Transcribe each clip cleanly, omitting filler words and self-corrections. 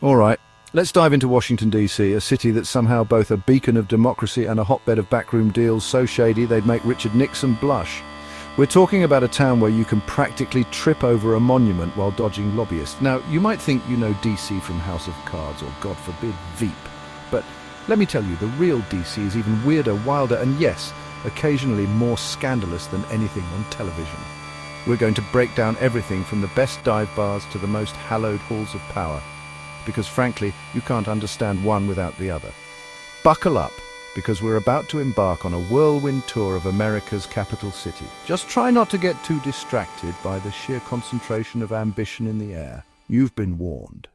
All right, let's dive into Washington, D.C., a city that's somehow both a beacon of democracy and a hotbed of backroom deals so shady they'd make Richard Nixon blush. We're talking about a town where you can practically trip over a monument while dodging lobbyists. Now, you might think you know D.C. from House of Cards or, God forbid, Veep. But let me tell you, the real D.C. is even weirder, wilder, and yes, occasionally more scandalous than anything on television. We're going to break down everything from the best dive bars to the most hallowed halls of power. Because frankly, you can't understand one without the other. Buckle up, because we're about to embark on a whirlwind tour of America's capital city. Just try not to get too distracted by the sheer concentration of ambition in the air. You've been warned.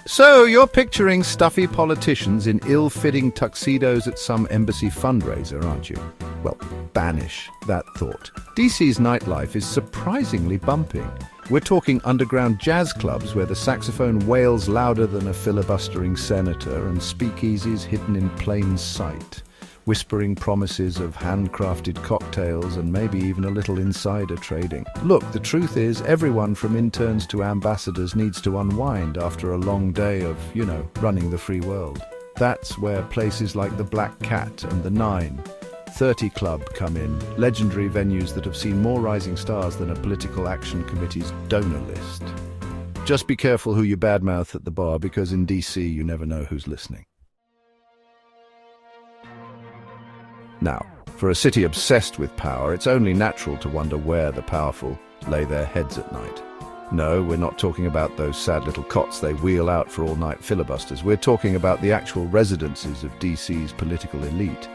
So, you're picturing stuffy politicians in ill-fitting tuxedos at some embassy fundraiser, aren't you? Well, banish that thought. DC's nightlife is surprisingly bumping. We're talking underground jazz clubs where the saxophone wails louder than a filibustering senator and speakeasies hidden in plain sight, whispering promises of handcrafted cocktails and maybe even a little insider trading. Look, the truth is everyone from interns to ambassadors needs to unwind after a long day of, running the free world. That's where places like the Black Cat and the 930 Club come in, legendary venues that have seen more rising stars than a political action committee's donor list. Just be careful who you badmouth at the bar, because in DC you never know who's listening. Now, for a city obsessed with power, it's only natural to wonder where the powerful lay their heads at night. No, we're not talking about those sad little cots they wheel out for all-night filibusters. We're talking about the actual residences of DC's political elite.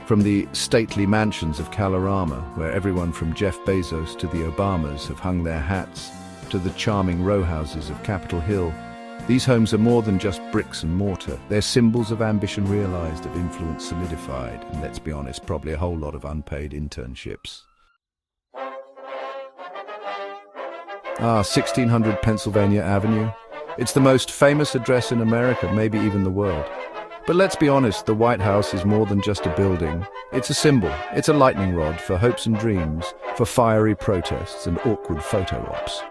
From the stately mansions of Kalorama, where everyone from Jeff Bezos to the Obamas have hung their hats, to the charming row houses of Capitol Hill, these homes are more than just bricks and mortar. They're symbols of ambition realized, of influence solidified, and let's be honest, probably a whole lot of unpaid internships. 1600 Pennsylvania Avenue. It's the most famous address in America, maybe even the world. But let's be honest, the White House is more than just a building. It's a symbol. It's a lightning rod for hopes and dreams, for fiery protests and awkward photo ops.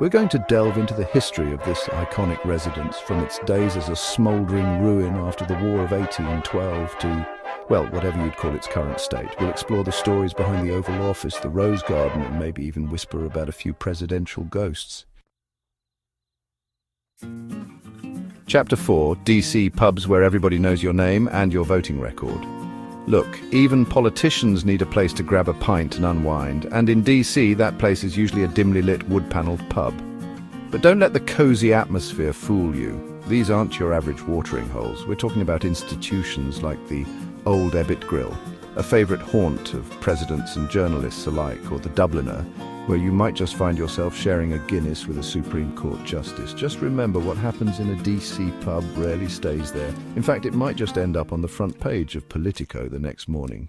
We're going to delve into the history of this iconic residence, from its days as a smouldering ruin after the War of 1812 to, well, whatever you'd call its current state. We'll explore the stories behind the Oval Office, the Rose Garden, and maybe even whisper about a few presidential ghosts. Chapter 4, DC pubs where everybody knows your name and your voting record. Look, even politicians need a place to grab a pint and unwind, and in DC that place is usually a dimly lit wood-panelled pub. But don't let the cozy atmosphere fool you. These aren't your average watering holes. We're talking about institutions like the Old Ebbitt Grill, a favourite haunt of presidents and journalists alike, or the Dubliner, where you might just find yourself sharing a Guinness with a Supreme Court justice. Just remember, what happens in a DC pub rarely stays there. In fact, it might just end up on the front page of Politico the next morning.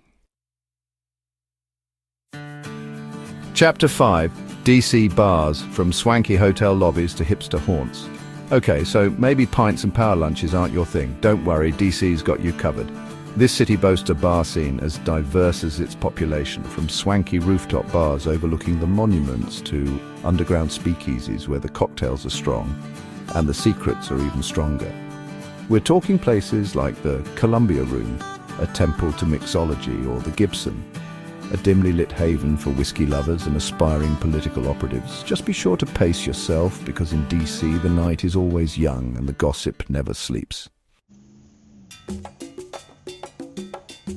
Chapter 5, DC bars, from swanky hotel lobbies to hipster haunts. Okay, so maybe pints and power lunches aren't your thing. Don't worry, DC's got you covered. This city boasts a bar scene as diverse as its population, from swanky rooftop bars overlooking the monuments to underground speakeasies where the cocktails are strong and the secrets are even stronger. We're talking places like the Columbia Room, a temple to mixology, or the Gibson, a dimly lit haven for whiskey lovers and aspiring political operatives. Just be sure to pace yourself, because in DC the night is always young and the gossip never sleeps.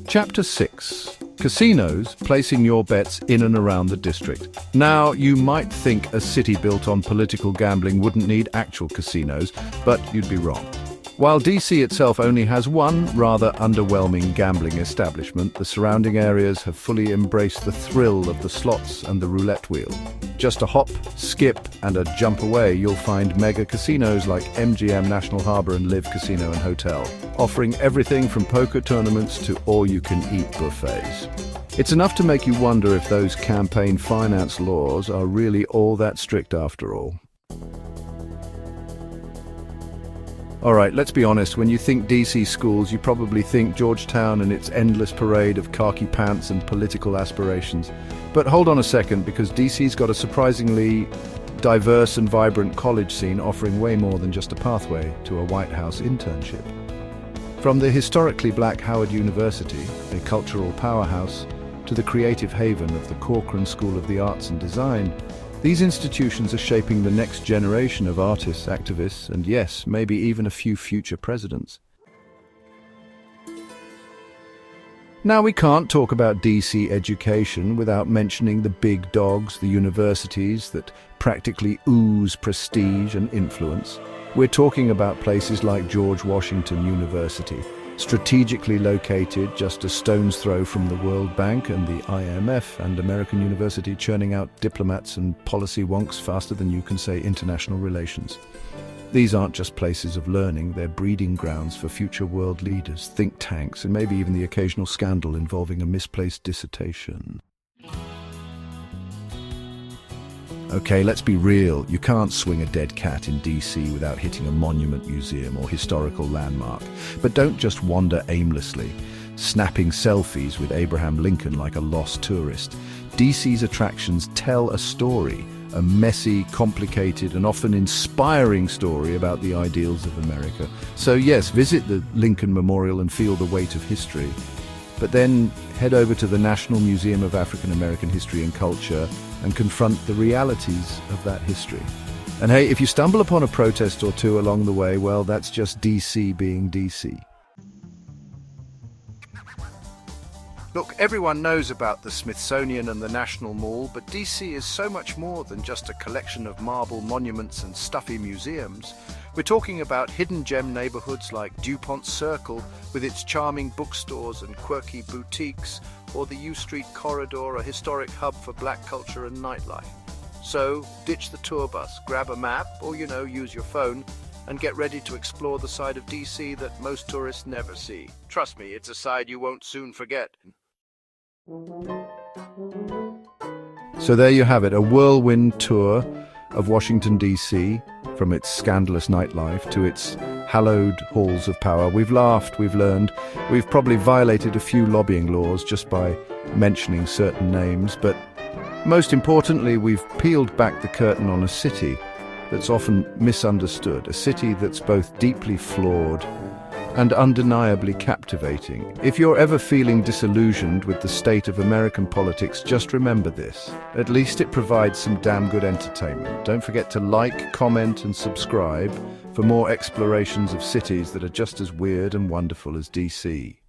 Chapter 6. Casinos, placing your bets in and around the district. Now, you might think a city built on political gambling wouldn't need actual casinos, but you'd be wrong. While DC itself only has one rather underwhelming gambling establishment, the surrounding areas have fully embraced the thrill of the slots and the roulette wheel. Just a hop, skip, and a jump away, you'll find mega casinos like MGM National Harbor and Live Casino and Hotel, offering everything from poker tournaments to all-you-can-eat buffets. It's enough to make you wonder if those campaign finance laws are really all that strict after all. Alright, let's be honest, when you think DC schools, you probably think Georgetown and its endless parade of khaki pants and political aspirations. But hold on a second, because DC's got a surprisingly diverse and vibrant college scene offering way more than just a pathway to a White House internship. From the historically black Howard University, a cultural powerhouse, to the creative haven of the Corcoran School of the Arts and Design, these institutions are shaping the next generation of artists, activists, and yes, maybe even a few future presidents. Now, we can't talk about DC education without mentioning the big dogs, the universities that practically ooze prestige and influence. We're talking about places like George Washington University, strategically located just a stone's throw from the World Bank and the IMF, and American University churning out diplomats and policy wonks faster than you can say international relations. These aren't just places of learning, they're breeding grounds for future world leaders, think tanks, and maybe even the occasional scandal involving a misplaced dissertation. Okay, let's be real. You can't swing a dead cat in DC without hitting a monument, museum, or historical landmark. But don't just wander aimlessly, snapping selfies with Abraham Lincoln like a lost tourist. DC's attractions tell a story, a messy, complicated, and often inspiring story about the ideals of America. So yes, visit the Lincoln Memorial and feel the weight of history. But then head over to the National Museum of African American History and Culture and confront the realities of that history. And hey, if you stumble upon a protest or two along the way, well, that's just DC being DC. Look, everyone knows about the Smithsonian and the National Mall, but DC is so much more than just a collection of marble monuments and stuffy museums. We're talking about hidden gem neighborhoods like DuPont Circle with its charming bookstores and quirky boutiques, or the U Street Corridor, a historic hub for black culture and nightlife. So, ditch the tour bus, grab a map, or use your phone, and get ready to explore the side of DC that most tourists never see. Trust me, it's a side you won't soon forget. So there you have it, a whirlwind tour of Washington, D.C., from its scandalous nightlife to its hallowed halls of power. We've laughed, we've learned, we've probably violated a few lobbying laws just by mentioning certain names, but most importantly, we've peeled back the curtain on a city that's often misunderstood, a city that's both deeply flawed and undeniably captivating. If you're ever feeling disillusioned with the state of American politics, just remember this. At least it provides some damn good entertainment. Don't forget to like, comment, and subscribe for more explorations of cities that are just as weird and wonderful as DC.